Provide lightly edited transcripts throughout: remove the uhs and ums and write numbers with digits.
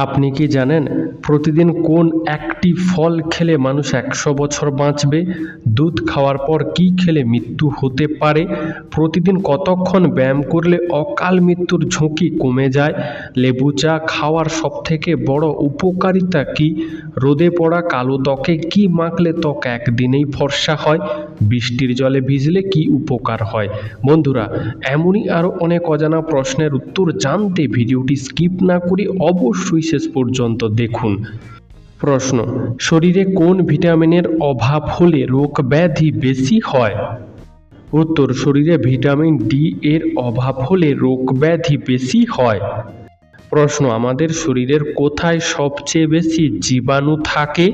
আপনি কি জানেন প্রতিদিন কোন একটি ফল খেলে মানুষ 100 বছর বাঁচবে? দুধ খাওয়ার পর কি খেলে মৃত্যু হতে পারে? প্রতিদিন কতক্ষণ ব্যায়াম করলে অকাল মৃত্যুর ঝুঁকি কমে যায়? লেবু চা খাওয়ার সবথেকে বড় উপকারিতা কি? রোদে পড়া কালো ত্বকে কি মাখলে ত্বক একদিনেই ফর্সা হয়? বৃষ্টির জলে ভিজলে কি উপকার হয়? বন্ধুরা, এমনই আরও অনেক অজানা প্রশ্নের উত্তর জানতে ভিডিওটি স্কিপ না করে অবশ্যই শেষ পর্যন্ত দেখুন। প্রশ্ন: শরীরে কোন ভিটামিনের অভাব হলে রোগ ব্যাধি বেশি হয়? উত্তর: শরীরে ভিটামিন ডি এর অভাব হলে রোগ ব্যাধি বেশি হয়। প্রশ্ন: আমাদের শরীরের কোথায় সবচেয়ে বেশি জীবাণু থাকে?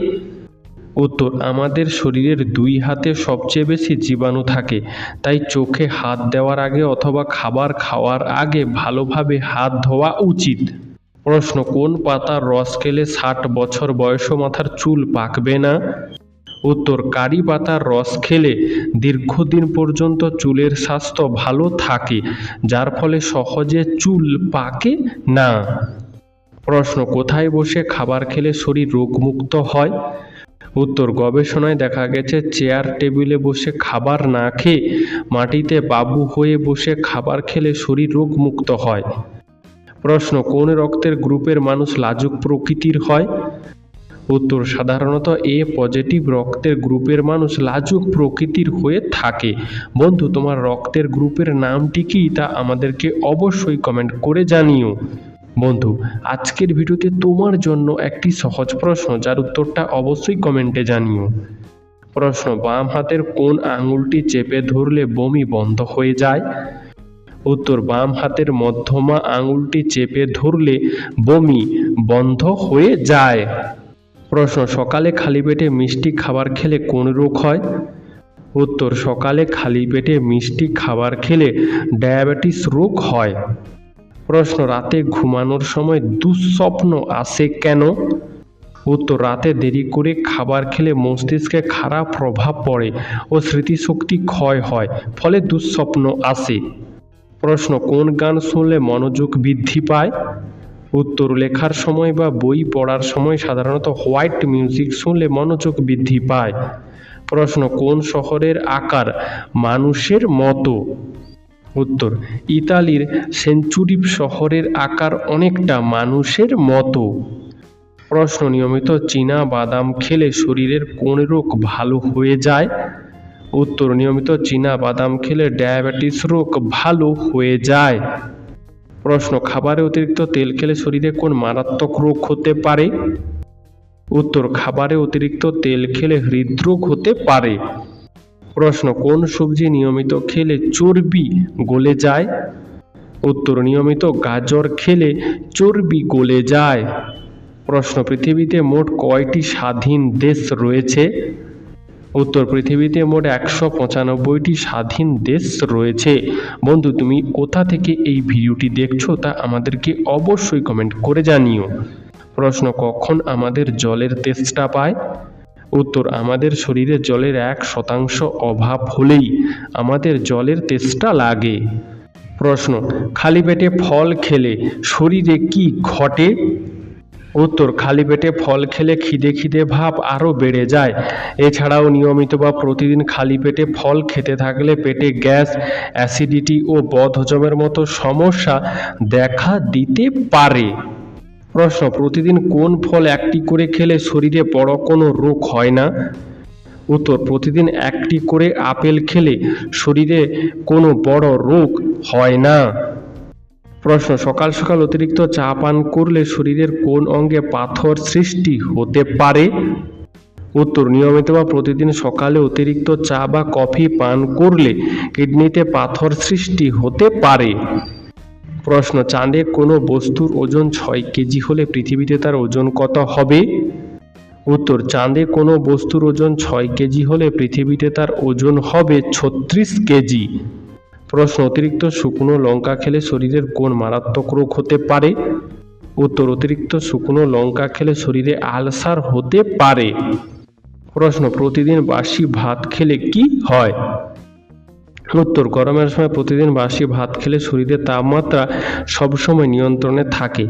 উত্তর: আমাদের শরীরের 2 হাতে সবচেয়ে বেশি জীবাণু থাকে, তাই চোখে হাত দেওয়ার আগে অথবা খাবার খাওয়ার আগে ভালোভাবে হাত ধোয়া উচিত। প্রশ্ন: কোন পাতার রস খেলে 60 বছর বয়সেও মাথার চুল পাকবে না? উত্তর: কারি পাতার রস খেলে দীর্ঘদিন পর্যন্ত চুলের স্বাস্থ্য ভালো থাকে, যার ফলে সহজে চুল পাকে না। প্রশ্ন: কোথায় বসে খাবার খেলে শরীর রোগমুক্ত হয়? উত্তর: গবেষণায় দেখা গেছে চেয়ার টেবিলে বসে খাবার না খেয়ে মাটিতে বাবু হয়ে বসে খাবার খেলে শরীর রোগমুক্ত হয়। প্রশ্ন: কোন রক্তের গ্রুপের মানুষ লাজুক প্রকৃতির হয়? উত্তর: সাধারণত এ পজিটিভ রক্তের গ্রুপের মানুষ লাজুক প্রকৃতির হয়ে থাকে। বন্ধু, তোমার রক্তের গ্রুপের নামটি কি তা আমাদেরকে অবশ্যই কমেন্ট করে জানিও। বন্ধু, আজকের ভিডিওতে তোমার জন্য একটি সহজ প্রশ্ন, যার উত্তরটা অবশ্যই কমেন্টে জানিও। প্রশ্ন: বাম হাতের কোন আঙুলটি চেপে ধরলে বমি বন্ধ হয়ে যায়? উত্তর: বাম হাতের মধ্যমা আঙুলটি চেপে ধরলে বমি বন্ধ হয়ে যায়। প্রশ্ন: সকালে খালি পেটে মিষ্টি খাবার খেলে কোন রোগ হয়? উত্তর: সকালে খালি পেটে মিষ্টি খাবার খেলে ডায়াবেটিস রোগ হয়। প্রশ্ন: রাতে ঘুমানোর সময় দুঃস্বপ্ন আসে কেন? উত্তর: রাতে দেরি করে খাবার খেলে মস্তিষ্কে খারাপ প্রভাব পড়ে ও স্মৃতিশক্তি ক্ষয় হয়, ফলে দুঃস্বপ্ন আসে। প্রশ্ন: কোন গান শুনলে মনোযোগ বৃদ্ধি পায়? উত্তর: লেখার সময় বা বই পড়ার সময় সাধারণত হোয়াইট মিউজিক শুনলে মনোযোগ বৃদ্ধি পায়। প্রশ্ন: কোন শহরের আকার মানুষের মতো? উত্তর: ইতালির সেঞ্চুরি শহরের আকার অনেকটা মানুষের মতো। প্রশ্ন: নিয়মিত চীনা বাদাম খেলে শরীরের কোন রোগ ভালো হয়ে যায়? উত্তর: নিয়মিত চীনা বাদাম খেলে ডায়াবেটিস রোগ ভালো হয়ে যায়। প্রশ্ন: খাবারে অতিরিক্ত তেল খেলে শরীরে কোন মারাত্মক রোগ হতে পারে? উত্তর: খাবারে অতিরিক্ত তেল খেলে হৃদরোগ হতে পারে। প্রশ্ন: কোন সবজি নিয়মিত খেলে চর্বি গলে যায়? উত্তর: নিয়মিত গাজর খেলে চর্বি গলে যায়। প্রশ্ন: পৃথিবীতে মোট কয়টি স্বাধীন দেশ রয়েছে? উত্তর: পৃথিবীতে মোট 195টি স্বাধীন দেশ রয়েছে। বন্ধু, তুমি কোথা থেকে এই ভিডিওটি দেখছো তা আমাদেরকে অবশ্যই কমেন্ট করে জানিও। প্রশ্ন: কখন আমাদের জলের তেষ্টা পায়? উত্তর: আমাদের শরীরে জলের 1% অভাব হলেই আমাদের জলের তেষ্টা লাগে। প্রশ্ন: খালি পেটে ফল খেলে শরীরে কি ঘটে? উত্তর: খালি পেটে ফল খেলে খিদে খিদে ভাব আরও বেড়ে যায়। এছাড়াও নিয়মিত বা প্রতিদিন খালি পেটে ফল খেতে থাকলে পেটে গ্যাস, অ্যাসিডিটি ও বদহজমের মতো সমস্যা দেখা দিতে পারে। প্রশ্ন: প্রতিদিন কোন ফল একটি করে খেলে শরীরে বড় কোনো রোগ হয় না? উত্তর: প্রতিদিন একটি করে আপেল খেলে শরীরে কোনো বড় রোগ হয় না। প্রশ্ন: সকাল সকাল অতিরিক্ত চা পান করলে শরীরের কোন অঙ্গে পাথর সৃষ্টি হতে পারে? উত্তর: নিয়মিত বা প্রতিদিন সকালে অতিরিক্ত চা বা কফি পান করলে কিডনিতে পাথর সৃষ্টি হতে পারে। প্রশ্ন: চাঁদে কোনো বস্তুর ওজন 6 কেজি হলে পৃথিবীতে তার ওজন কত হবে? উত্তর: চাঁদে কোনো বস্তুর ওজন 6 কেজি হলে পৃথিবীতে তার ওজন হবে 36 কেজি। প্রশ্ন: অতিরিক্ত শুকনো লঙ্কা খেলে শরীরের কোন মারাত্মক রোগ হতে পারে? উত্তর: অতিরিক্ত শুকনো লঙ্কা খেলে শরীরে আলসার হতে পারে। প্রশ্ন: প্রতিদিন বাসি ভাত খেলে কি হয়? উত্তর, গরমের সময় প্রতিদিন বাসি ভাত খেলে শরীরের তাপমাত্রা সবসময় নিয়ন্ত্রণে থাকে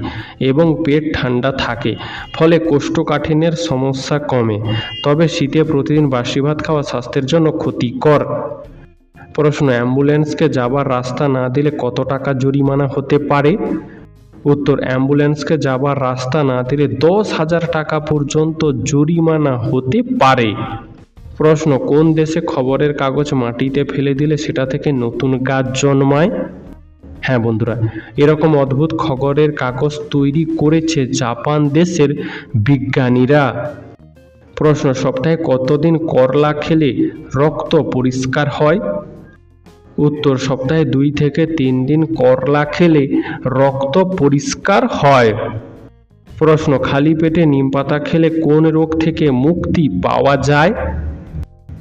এবং পেট ঠান্ডা থাকে, ফলে কোষ্ঠকাঠিন্যের সমস্যা কমে। তবে শীতে প্রতিদিন বাসি ভাত খাওয়া স্বাস্থ্যের জন্য ক্ষতিকর। প্রশ্ন, অ্যাম্বুলেন্সকে যাবার রাস্তা না দিলে কত টাকা জরিমানা হতে পারে? উত্তর, অ্যাম্বুলেন্সকে যাবার রাস্তা না দিলে 10,000 টাকা পর্যন্ত জরিমানা হতে পারে। প্রশ্ন, কোন দেশে খবরের কাগজ মাটিতে ফেলে দিলে সেটা থেকে নতুন গাছ জন্মায়? হ্যাঁ বন্ধুরা, এরকম অদ্ভুত খবরের কাগজ তৈরি করেছে জাপান দেশের বিজ্ঞানীরা। প্রশ্ন, সপ্তাহে কতদিন করলা খেলে রক্ত পরিষ্কার হয়? উত্তর, সপ্তাহে 2 থেকে 3 দিন করলা খেলে রক্ত পরিষ্কার হয়। প্রশ্ন, খালি পেটে নিমপাতা খেলে কোন রোগ থেকে মুক্তি পাওয়া যায়?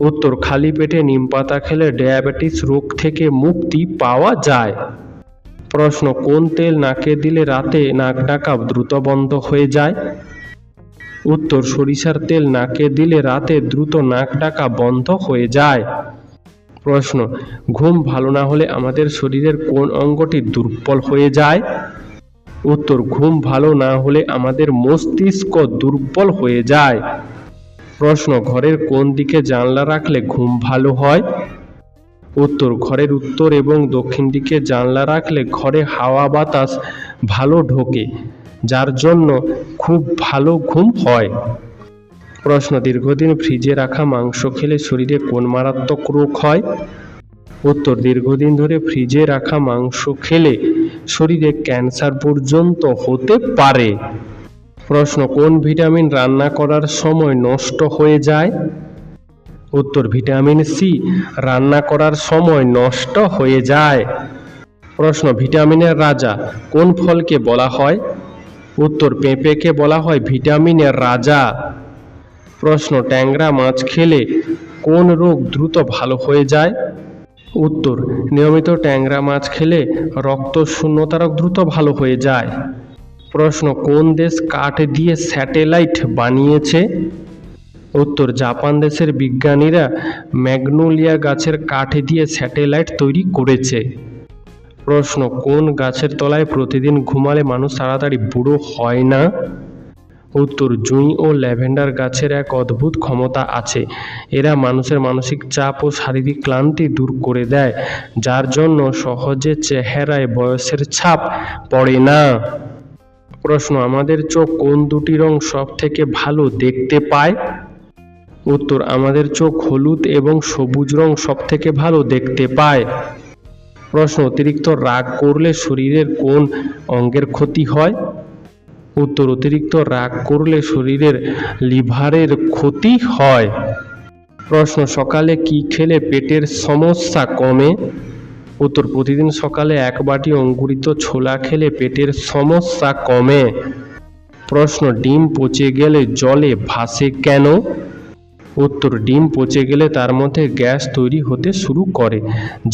উত্তর, খালি পেটে নিমপাতা খেলে ডায়াবেটিস রোগ থেকে মুক্তি পাওয়া যায়। প্রশ্ন, কোন তেল নাকে দিলে রাতে নাক ডাকা দ্রুত বন্ধ হয়ে যায়? উত্তর, সরিষার তেল নাকে দিলে রাতে দ্রুত নাক ডাকা বন্ধ হয়ে যায়। প্রশ্ন, ঘুম ভালো না হলে আমাদের শরীরের কোন অঙ্গটি দুর্বল হয়ে যায়? উত্তর, ঘুম ভালো না হলে আমাদের মস্তিষ্ক দুর্বল হয়ে যায়। প্রশ্ন, ঘরের কোন দিকে জানলা রাখলে ঘুম ভালো হয়? উত্তর, ঘরের উত্তর এবং দক্ষিণ দিকে জানলা রাখলে ঘরে হাওয়া বাতাস ভালো ঢোকে, যার জন্য খুব ভালো ঘুম হয়। প্রশ্ন, দীর্ঘদিন ফ্রিজে রাখা মাংস খেলে শরীরে কোন মারাত্মক রোগ হয়? উত্তর, দীর্ঘদিন ধরে ফ্রিজে রাখা মাংস খেলে শরীরে ক্যান্সার পর্যন্ত হতে পারে। প্রশ্ন, কোন ভিটামিন রান্না করার সময় নষ্ট হয়ে যায়? উত্তর, ভিটামিন সি রান্না করার সময় নষ্ট হয়ে যায়। প্রশ্ন, ভিটামিনের রাজা কোন ফলকে বলা হয়? উত্তর, পেঁপেকে বলা হয় ভিটামিনের রাজা। প্রশ্ন, ট্যাংরা মাছ খেলে কোন রোগ দ্রুত ভালো হয়ে যায়? উত্তর, নিয়মিত ট্যাংরা মাছ খেলে রক্ত শূন্যতা রোগ দ্রুত ভালো হয়ে যায়। প্রশ্ন, কোন দেশ কাঠ দিয়ে স্যাটেলাইট বানিয়েছে? উত্তর, জাপান দেশের বিজ্ঞানীরা ম্যাগনোলিয়া গাছের কাঠ দিয়ে স্যাটেলাইট তৈরি করেছে। প্রশ্ন, কোন গাছের তলায় প্রতিদিন ঘুমালে মানুষ তাড়াতাড়ি বুড়ো হয় না? উত্তর, জুঁই ও ল্যাভেন্ডার গাছের এক অদ্ভুত ক্ষমতা আছে। এরা মানুষের মানসিক চাপ ও শারীরিক ক্লান্তি দূর করে দেয়, যার জন্য সহজে চেহারায় বয়সের ছাপ পড়ে না। প্রশ্ন, আমাদের চোখ কোন দুটি রং সব থেকে ভালো দেখতে পায়? উত্তর, আমাদের চোখ হলুদ এবং সবুজ রং সব থেকে ভালো দেখতে পায়। প্রশ্ন, অতিরিক্ত রাগ করলে শরীরের কোন অঙ্গের ক্ষতি হয়? উত্তর, অতিরিক্ত রাগ করলে শরীরের লিভারের ক্ষতি হয়। প্রশ্ন, সকালে কি খেলে পেটের সমস্যা কমে? উত্তর, প্রতিদিন সকালে 1 বাটি অঙ্কুরিত ছোলা খেলে পেটের সমস্যা কমে। প্রশ্ন, ডিম পচে গেলে জলে ভাসে কেন? উত্তর, ডিম পচে গেলে তার মধ্যে গ্যাস তৈরি হতে শুরু করে,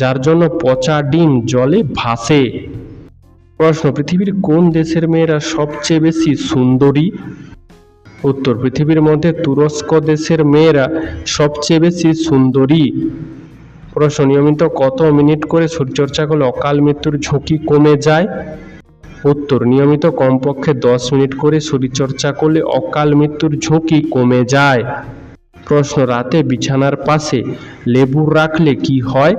যার জন্য পচা ডিম জলে ভাসে। প্রশ্ন, পৃথিবীর কোন দেশের মেয়েরা সবচেয়ে বেশি সুন্দরী? উত্তর, পৃথিবীর মধ্যে তুরস্ক দেশের মেয়েরা সবচেয়ে বেশি সুন্দরী। প্রশ্ন, নিয়মিত কত মিনিট করে শরীরচর্চা করলে অকাল মৃত্যুর ঝুঁকি কমে যায়? উত্তর, নিয়মিত কমপক্ষে 10 মিনিট করে শরীরচর্চা করলে অকাল মৃত্যুর ঝুঁকি কমে যায়। প্রশ্ন, রাতে বিছানার পাশে লেবু রাখলে কি হয়?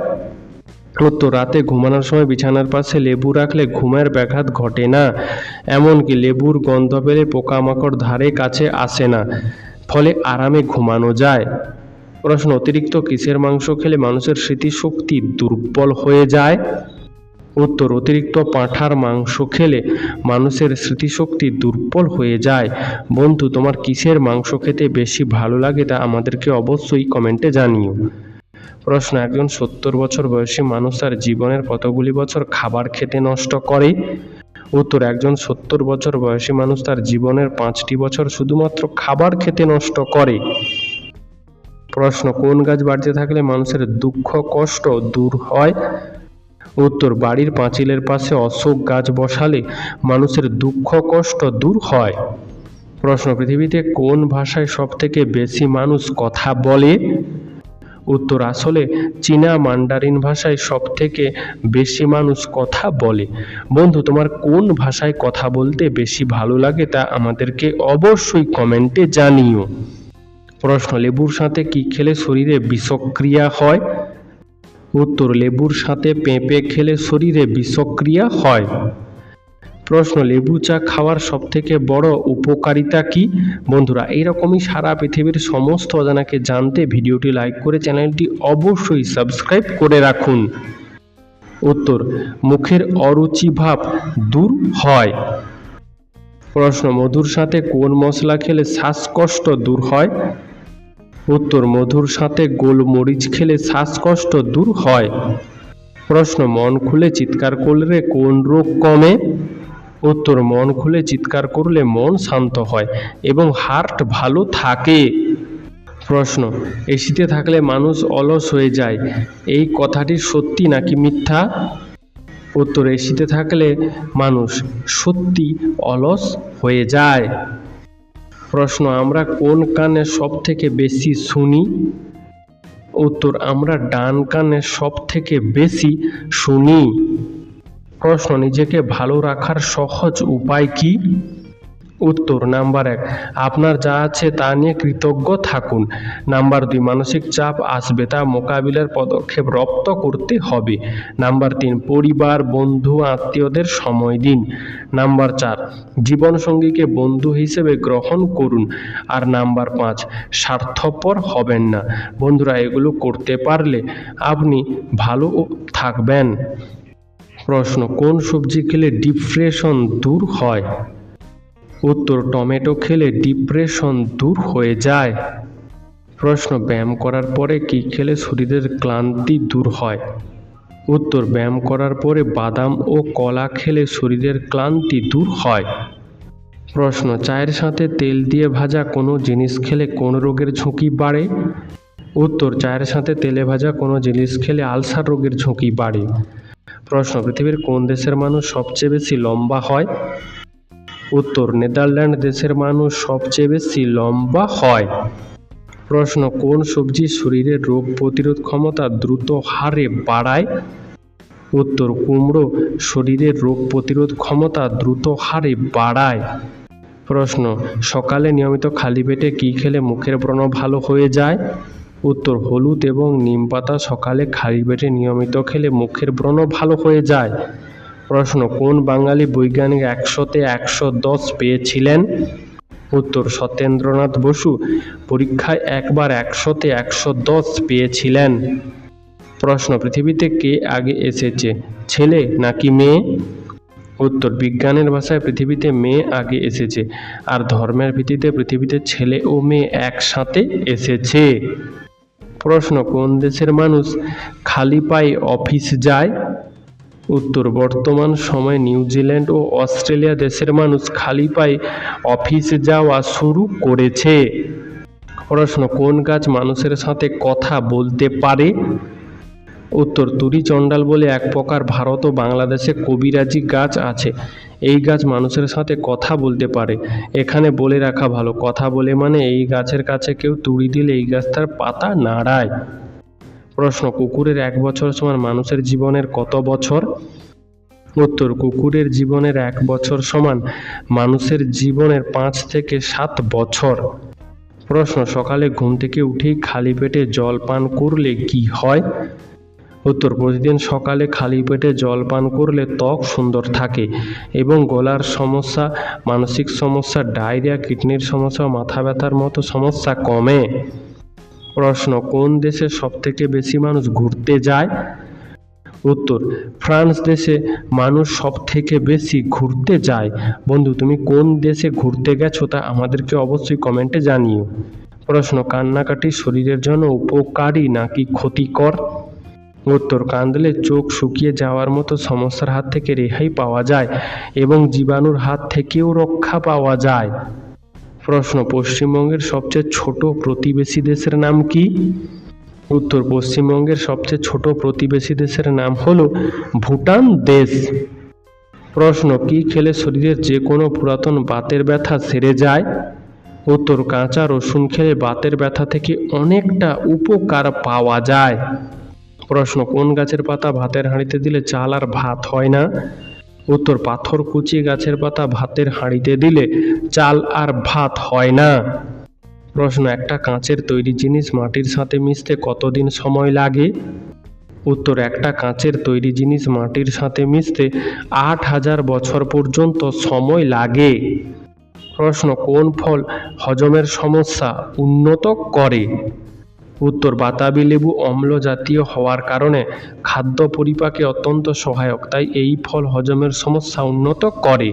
উত্তর, রাতে ঘুমানোর সময় বিছানার পাশে লেবু রাখলে ঘুমের ব্যাঘাত ঘটে না, এমনকি লেবুর গন্ধ পেলে পোকামাকড় ধারে কাছে আসে না, ফলে আরামে ঘুমানো যায়। প্রশ্ন, অতিরিক্ত কিসের মাংস খেলে মানুষের স্মৃতিশক্তি দুর্বল হয়ে যায়? উত্তর, অতিরিক্ত পাঁঠার মাংস খেলে মানুষের স্মৃতিশক্তি দুর্বল হয়ে যায়। বন্ধু, তোমার কিসের মাংস খেতে বেশি ভালো লাগে তা আমাদেরকে অবশ্যই কমেন্টে জানিও। প্রশ্ন, একজন 70 বছর বয়সী মানুষ তার জীবনের কতগুলি বছর খাবার খেতে নষ্ট করে? উত্তর, একজন 70 বছর বয়সী মানুষ তার জীবনের 5টি বছর শুধুমাত্র খাবার খেতে নষ্ট করে। প্রশ্ন, কোন গাছ বাড়িতে থাকলে মানুষের দুঃখ কষ্ট দূর হয়? উত্তর, বাড়ির পাঁচিলের পাশে অশোক গাছ বসালে মানুষের দুঃখ কষ্ট দূর হয়। প্রশ্ন, পৃথিবীতে কোন ভাষায় সবথেকে বেশি মানুষ কথা বলে? উত্তর, আসলে চীনা মান্ডারিন ভাষায় সবথেকে বেশি মানুষ কথা বলে। বন্ধু, তোমার কোন ভাষায় কথা বলতে বেশি ভালো লাগে তা আমাদেরকে অবশ্যই কমেন্টে জানিও। প্রশ্ন, লেবুর সাথে কি খেলে শরীরে বিষক্রিয়া হয়? উত্তর, লেবুর সাথে পেঁপে খেলে শরীরে বিষক্রিয়া হয়। প্রশ্ন, লেবু চা খাওয়ার সবথেকে বড় উপকারিতা কি? বন্ধুরা, এইরকমই সারা পৃথিবীর সমস্ত অজানাকে জানতে ভিডিওটি লাইক করে চ্যানেলটি অবশ্যই সাবস্ক্রাইব করে রাখুন। উত্তর, মুখের অরুচি ভাব দূর হয়। প্রশ্ন, মধুর সাথে কোন মশলা খেলে শ্বাসকষ্ট দূর হয়? উত্তর, মধুর সাথে গোলমরিচ খেলে শ্বাসকষ্ট দূর হয়। প্রশ্ন, মন খুলে চিৎকার করলে কোন রোগ কমে? উত্তর, মন খুলে চিৎকার করলে মন শান্ত হয় এবং হার্ট ভালো থাকে। প্রশ্ন, এসিতে থাকলে মানুষ অলস হয়ে যায়, এই কথাটি সত্যি নাকি মিথ্যা? উত্তর, এসিতে থাকলে মানুষ সত্যি অলস হয়ে যায়। প্রশ্ন, আমরা কোন কানে সবথেকে বেশি শুনি? উত্তর, আমরা ডান কানে সবথেকে বেশি শুনি। প্রশ্ন, নিজেকে ভালো রাখার সহজ উপায় কি? উত্তর, নাম্বার 1, আপনার যা আছে তা নিয়ে কৃতজ্ঞ থাকুন। নাম্বার 2, মানসিক চাপ আসবে, তা মোকাবিলার পদক্ষেপ রপ্ত করতে হবে। নাম্বার 3, পরিবার, বন্ধু, আত্মীয়দের সময় দিন। নাম্বার 4, জীবনসঙ্গীকে বন্ধু হিসেবে গ্রহণ করুন। আর নাম্বার 5, স্বার্থপর হবেন না। বন্ধুরা, এগুলো করতে পারলে আপনি ভালো থাকবেন। প্রশ্ন, কোন সবজি খেলে ডিপ্রেশন দূর হয়? উত্তর, টমেটো খেলে ডিপ্রেশন দূর হয়ে যায়। প্রশ্ন, ব্যায়াম করার পরে কি খেলে শরীরের ক্লান্তি দূর হয়? উত্তর, ব্যায়াম করার পরে বাদাম ও কলা খেলে শরীরের ক্লান্তি দূর হয়। প্রশ্ন, চায়ের সাথে তেল দিয়ে ভাজা কোনো জিনিস খেলে কোন রোগের ঝুঁকি বাড়ে? উত্তর, চায়ের সাথে তেলে ভাজা কোনো জিনিস খেলে আলসার রোগের ঝুঁকি বাড়ে। প্রশ্ন, পৃথিবীর কোন দেশের মানুষ সবচেয়ে বেশি লম্বা হয়? উত্তর, নেদারল্যান্ড দেশের মানুষ সবচেয়ে বেশি লম্বা হয়। প্রশ্ন, কোন সবজি শরীরের রোগ প্রতিরোধ ক্ষমতা দ্রুত হারে বাড়ায়? উত্তর, কুমড়ো শরীরের রোগ প্রতিরোধ ক্ষমতা দ্রুত হারে বাড়ায়। প্রশ্ন, সকালে নিয়মিত খালি পেটে কি খেলে মুখের ব্রণ ভালো হয়ে যায়? উত্তর, হলুদ এবং নিম পাতা সকালে খালি পেটে নিয়মিত খেলে মুখের ব্রণ ভালো হয়ে যায়। প্রশ্ন, কোন বাঙালি বৈজ্ঞানিক 100-তে 110 পেয়েছিলেন? উত্তর, সত্যেন্দ্রনাথ বসু পরীক্ষায় একবার 100-তে 110 পেয়েছিলেন। প্রশ্ন, পৃথিবীতে কে আগে এসেছে, ছেলে নাকি মেয়ে? উত্তর, বিজ্ঞানের ভাষায় পৃথিবীতে মেয়ে আগে এসেছে, আর ধর্মের ভিত্তিতে পৃথিবীতে ছেলে ও মেয়ে একসাথে এসেছে। প্রশ্ন, কোন দেশের মানুষ খালি পায়ে অফিস যায়? উত্তর, বর্তমান সময়ে নিউজিল্যান্ড ও অস্ট্রেলিয়া দেশের মানুষ খালি পায়ে অফিস যাওয়া শুরু করেছে। প্রশ্ন, কোন গাছ মানুষের সাথে কথা বলতে পারে? উত্তর, তুরি চণ্ডাল বলে এক প্রকার ভারত ও বাংলাদেশে কবিরাজি গাছ আছে। এই গাছ মানুষের সাথে কথা বলতে পারে। এখানে বলে রাখা ভালো, কথা বলে মানে এই গাছের কাছে কেউ তুড়ি দিলে এই গাছ তার পাতা নাড়ায়। প্রশ্ন, কুকুরের 1 বছর সমান মানুষের জীবনের কত বছর? উত্তর, কুকুরের জীবনের 1 বছর সমান মানুষের জীবনের 5 থেকে 7 বছর। প্রশ্ন, সকালে ঘুম থেকে উঠেই খালি পেটে জল পান করলে কি হয়? উত্তর, প্রতিদিন সকালে খালি পেটে জল পান করলে ত্বক সুন্দর থাকে এবং গলার সমস্যা, মানসিক সমস্যা, ডায়রিয়া, কিডনির সমস্যা, মাথা ব্যথার মতো সমস্যা কমে। প্রশ্ন, কোন দেশে সবথেকে বেশি মানুষ ঘুরতে যায়? উত্তর, ফ্রান্স দেশে মানুষ সবথেকে বেশি ঘুরতে যায়। বন্ধু, তুমি কোন দেশে ঘুরতে গেছো তা আমাদেরকে অবশ্যই কমেন্টে জানিও। প্রশ্ন, কান্নাকাটি শরীরের জন্য উপকারী নাকি ক্ষতিকর? উত্তর, কাঁদলে চোখ শুকিয়ে যাওয়ার মতো সমস্যার হাত থেকে রেহাই পাওয়া যায় এবং জীবাণুর হাত থেকেও রক্ষা পাওয়া যায়। প্রশ্ন, পশ্চিমবঙ্গের সবচেয়ে ছোট প্রতিবেশী দেশের নাম কি? উত্তর, পশ্চিমবঙ্গের সবচেয়ে ছোট প্রতিবেশী দেশের নাম হলো ভুটান দেশ। প্রশ্ন, কি খেলে শরীরের যে কোনো পুরাতন বাতের ব্যথা সেরে যায়? উত্তর, কাঁচা রসুন খেলে বাতের ব্যথা থেকে অনেকটা উপকার পাওয়া যায়। প্রশ্ন, কোন গাছের পাতা ভাতের হাঁড়িতে দিলে চাল আর ভাত হয় না? উত্তর, পাথরকুচি গাছের পাতা ভাতের হাঁড়িতে দিলে চাল আর ভাত হয় না। প্রশ্ন, একটা কাঁচের তৈরি জিনিস মাটির সাথে মিশতে কতদিন সময় লাগে? উত্তর, একটা কাঁচের তৈরি জিনিস মাটির সাথে মিশতে ৮,০০০ বছর পর্যন্ত সময় লাগে। প্রশ্ন, কোন ফল হজমের সমস্যা উন্নত করে? উত্তর, বাতাবি লেবু অম্ল জাতীয় হওয়ার কারণে খাদ্য পরিপাকে অত্যন্ত সহায়ক, তাই এই ফল হজমের সমস্যা উন্নত করে।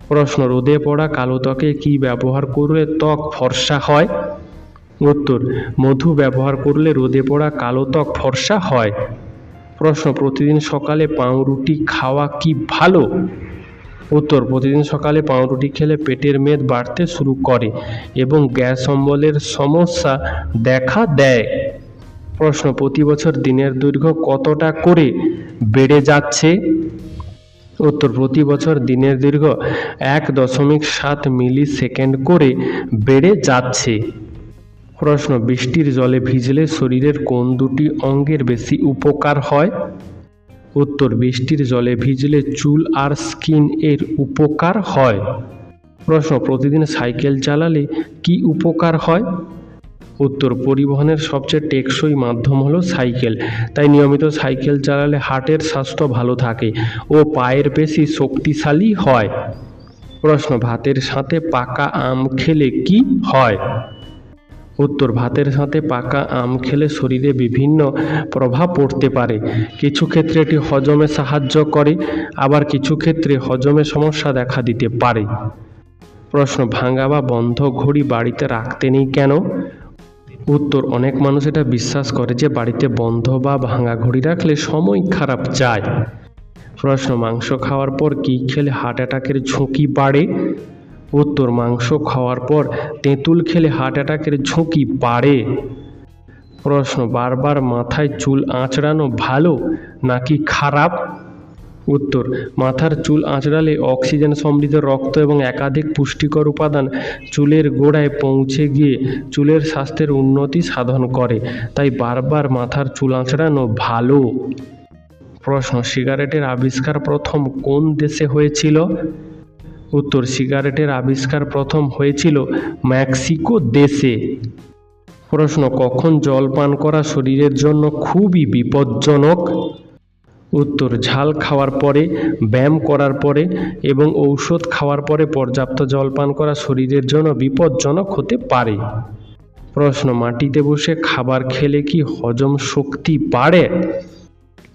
প্রশ্ন, রোদে পড়া কালো ত্বকে কি ব্যবহার করলে ত্বক ফর্সা হয়? উত্তর, মধু ব্যবহার করলে রোদে পড়া কালো ত্বক ফর্সা হয়। প্রশ্ন, প্রতিদিন সকালে পাউরুটি খাওয়া কি ভালো? উত্তর, প্রতিদিন সকালে পাউরুটি খেলে পেটের মেদ বাড়তে শুরু করে এবং গ্যাস অম্বলের সমস্যা দেখা দেয়। প্রশ্ন, প্রতি বছর দিনের দৈর্ঘ্য কতটা করে বেড়ে যাচ্ছে? উত্তর, প্রতি বছর দিনের দৈর্ঘ্য 1.7 মিলি সেকেন্ড করে বেড়ে যাচ্ছে। প্রশ্ন, বৃষ্টির জলে ভিজলে শরীরের কোন দুটি অঙ্গের বেশি উপকার হয়? উত্তর, বৃষ্টির জলে ভিজলে চুল আর স্কিন এর উপকার হয়। প্রশ্ন, প্রতিদিন সাইকেল চালালে কি উপকার হয়? উত্তর, পরিবহনের সবচেয়ে টেকসই মাধ্যম হলো সাইকেল, তাই নিয়মিত সাইকেল চালালে হার্টের স্বাস্থ্য ভালো থাকে ও পায়ের পেশি শক্তিশালী হয়। প্রশ্ন, ভাতের সাথে পাকা আম খেলে কি হয়? উত্তর, ভাতের সাথে পাকা আম খেলে শরীরে বিভিন্ন প্রভাব পড়তে পারে। কিছু ক্ষেত্রে এটি হজমে সাহায্য করে, আবার কিছু ক্ষেত্রে হজমে সমস্যা দেখা দিতে পারে। প্রশ্ন, ভাঙা বা বন্ধ ঘড়ি বাড়িতে রাখতে নেই কেন? উত্তর, অনেক মানুষ এটা বিশ্বাস করে যে বাড়িতে বন্ধ বা ভাঙা ঘড়ি রাখলে সময় খারাপ যায়। প্রশ্ন, মাংস খাওয়ার পর কি খেলে হার্ট অ্যাটাকের ঝুঁকি বাড়ে? উত্তর, মাংস খাওয়ার পর তেঁতুল খেলে হার্ট অ্যাটাকের ঝুঁকি বাড়ে। প্রশ্ন, বারবার মাথায় চুল আঁচড়ানো ভালো নাকি খারাপ? উত্তর, মাথার চুল আঁচড়ালে অক্সিজেন সমৃদ্ধ রক্ত এবং একাধিক পুষ্টিকর উপাদান চুলের গোড়ায় পৌঁছে গিয়ে চুলের স্বাস্থ্যের উন্নতি সাধন করে, তাই বারবার মাথার চুল আঁচড়ানো ভালো। প্রশ্ন, সিগারেটের আবিষ্কার প্রথম কোন দেশে হয়েছিল? উত্তর, সিগারেটের আবিষ্কার প্রথম হয়েছিল মেক্সিকো দেশে। প্রশ্ন, কখন জল পান করা শরীরের জন্য খুবই বিপজ্জনক? উত্তর, ঝাল খাওয়ার পরে, ব্যায়াম করার পরে এবং ঔষধ খাওয়ার পরে পর্যাপ্ত জল পান করা শরীরের জন্য বিপজ্জনক হতে পারে। প্রশ্ন, মাটিতে বসে খাবার খেলে কি হজম শক্তি বাড়ে?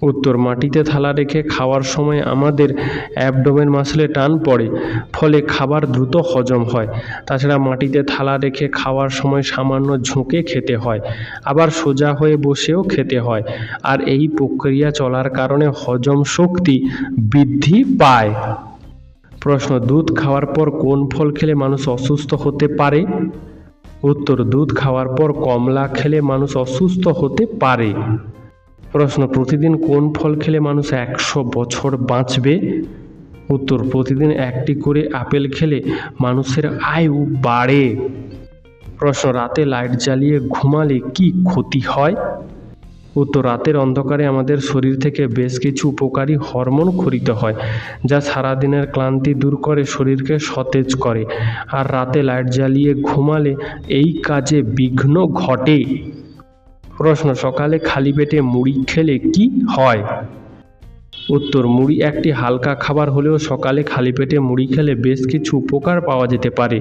উত্তর, মাটিতে থালা রেখে খাওয়ার সময় আমাদের অ্যাবডোমেন মাসলে টান পড়ে, ফলে খাবার দ্রুত হজম হয়। তাছাড়া মাটিতে থালা রেখে খাওয়ার সময় সামান্য ঝুঁকে খেতে হয়, আবার সোজা হয়ে বসেও খেতে হয়, আর এই প্রক্রিয়া চলার কারণে হজম শক্তি বৃদ্ধি পায়। প্রশ্ন, দুধ খাওয়ার পর কোন ফল খেলে মানুষ অসুস্থ হতে পারে? উত্তর, দুধ খাওয়ার পর কমলা খেলে মানুষ অসুস্থ হতে পারে। প্রশ্ন, প্রতিদিন কোন ফল খেলে মানুষ 100 বছর বাঁচবে? উত্তর, প্রতিদিন একটি করে আপেল খেলে মানুষের আয়ু বাড়ে। প্রশ্ন, রাতে লাইট জ্বালিয়ে ঘুমালে কি ক্ষতি হয়? উত্তর, রাতের অন্ধকারে আমাদের শরীর থেকে বেশ কিছু উপকারী হরমোন ক্ষরিত হয়, যা সারাদিনের ক্লান্তি দূর করে শরীরকে সতেজ করে, আর রাতে লাইট জ্বালিয়ে ঘুমালে এই কাজে বিঘ্ন ঘটে। প্রশ্ন, সকালে খালি পেটে মুড়ি খেলে কি হয়? উত্তর, মুড়ি একটি হালকা খাবার হলেও সকালে খালি পেটে মুড়ি খেলে বেশ কিছু উপকার পাওয়া যেতে পারে।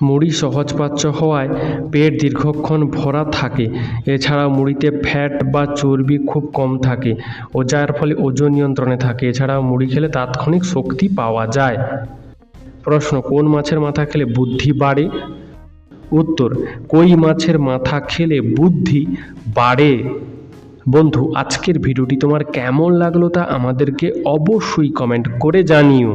মুড়ি সহজপাচ্য হওয়ায় পেট দীর্ঘক্ষণ ভরা থাকে। এছাড়াও মুড়িতে ফ্যাট বা চর্বি খুব কম থাকে ও যার ফলে ওজন নিয়ন্ত্রণে থাকে। এছাড়াও মুড়ি খেলে তাৎক্ষণিক শক্তি পাওয়া যায়। প্রশ্ন, কোন মাছের মাথা খেলে বুদ্ধি বাড়ে? উত্তর, কই মাছের মাথা খেলে বুদ্ধি বাড়ে। বন্ধু, আজকের ভিডিওটি তোমার কেমন লাগলো তা আমাদেরকে অবশ্যই কমেন্ট করে জানিও।